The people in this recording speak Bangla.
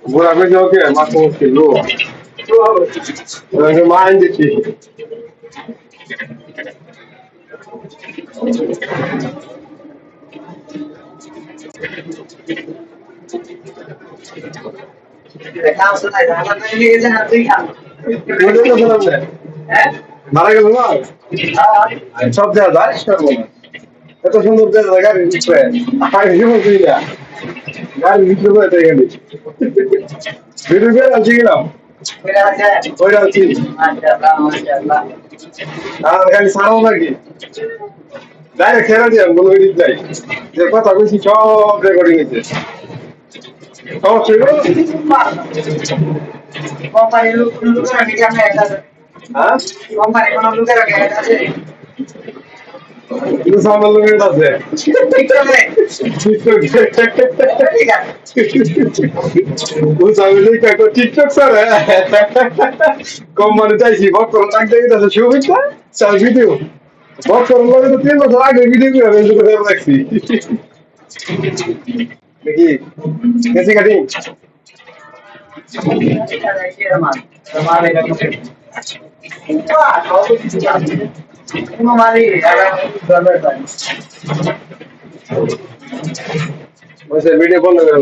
Burak ne diyor ki? Masum kilo. Ben main dici. Bunu da sana ne? Mara gel না সব দেওয়া যায় করবো না এত সুন্দর দেওয়া গাড়ির ভিতরে আগে জীবন করি না গাড়ির ভিতরে করে তাই গেলি ভিডিও করে আনছি কিনা ওইটা আনছি আর খালি সারাও নাকি ডাইরেক্ট ছেড়ে দিয়ে কোনো এডিট নাই যে কথা বলছি সব রেকর্ডিং হয়েছে সমস্যা হ্যাঁ কিন্তু সামনে লোকের আছে টিকটক স্যার কোম্পানি চাইছি বক্তব্য থাকতে গেছে শুভেচ্ছা চার ভিডিও বক্তব্য তো 3 বছর আগে ভিডিও করে রাখছি দেখি কেসি কাটিং वैसे वीडियो कॉल